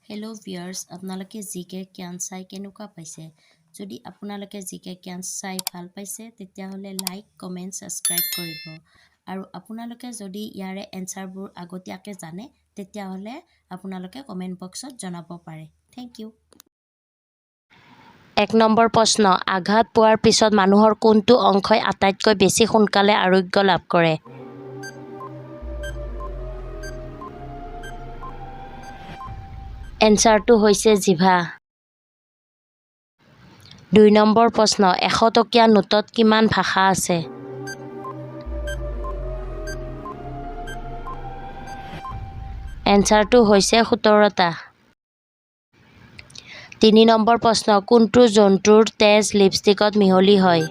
Hello' viewers, আপোনালোকে জিকে জ্ঞান চাই কেনেকুৱা পাইছে? যদি আপোনালোকে জিকে জ্ঞান চাই ভাল পাইছে তেতিয়াহ'লে লাইক, কমেণ্ট, ছাবস্ক্ৰাইব কৰিব। আৰু আপোনালোকে যদি ইয়াৰে এনচাৰবোৰ আগতীয়াকৈ জানে তেতিয়াহ'লে আপোনালোকে কমেণ্ট বক্সত জনাব পাৰে। Thank U. ১ নম্বৰ প্ৰশ্ন, আঘাত পোৱাৰ পিছত মানুহৰ কোনটো অংশই আটাইতকৈ বেছি সোনকালে আৰোগ্য লাভ কৰে? এনচাৰটো হৈছে জিভা। ২ নম্বৰ প্ৰশ্ন, ১০০ টকীয়া নোটত কিমান ভাষা আছে? এনচাৰটো হৈছে ১৭টা। ৩ নম্বৰ প্ৰশ্ন, কোনটো জন্তুৰ তেজ লিপষ্টিকত মিহলি হয়?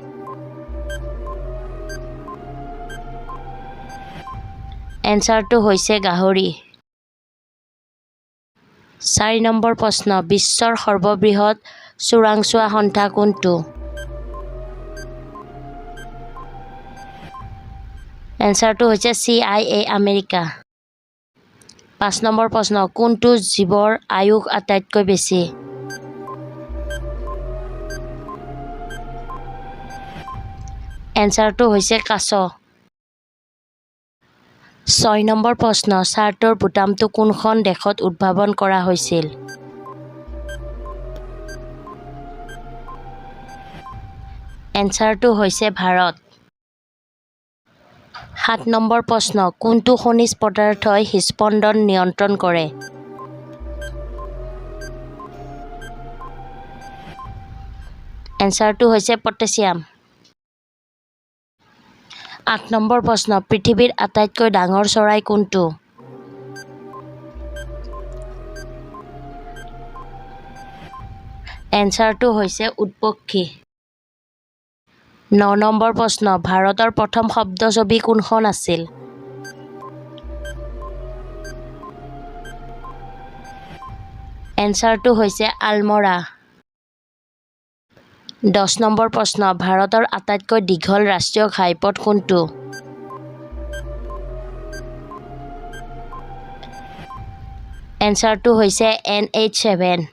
এনচাৰটো হৈছে গাহৰি। ৪ নম্বৰ প্ৰশ্ন, বিশ্বৰ সৰ্ববৃহৎ চোৰাংচোৱা সন্থা কোনটো? এনচাৰটো হৈছে CIA আমেৰিকা। ৫ নম্বৰ প্ৰশ্ন, কোনটো জীৱৰ আয়ুস আটাইতকৈ বেছি? এনচাৰটো হৈছে কাছ। ৬ নম্বৰ প্ৰশ্ন, চাৰ্টৰ বুটামটো কোনখন দেশত উদ্ভাৱন কৰা হৈছিল? এনচাৰটো হৈছে ভাৰত। ৭ নম্বৰ প্ৰশ্ন, কোনটো খনিজ পদাৰ্থই হৃদস্পন্দন নিয়ন্ত্ৰণ কৰে? এনচাৰটো হৈছে পটাছিয়াম। ৮ নম্বৰ প্ৰশ্ন, পৃথিৱীৰ আটাইতকৈ ডাঙৰ চৰাই কোনটো? এনচাৰটো হৈছে উট পক্ষী। ৯ নম্বৰ প্ৰশ্ন, ভাৰতৰ প্ৰথম শব্দছবি কোনখন আছিল? এনচাৰটো হৈছে আলমৰা। ১০ নম্বৰ প্ৰশ্ন, ভাৰতৰ আটাইতকৈ দীঘল ৰাষ্ট্ৰীয় ঘাইপথ কোনটো? এনচাৰটো হৈছে NH7।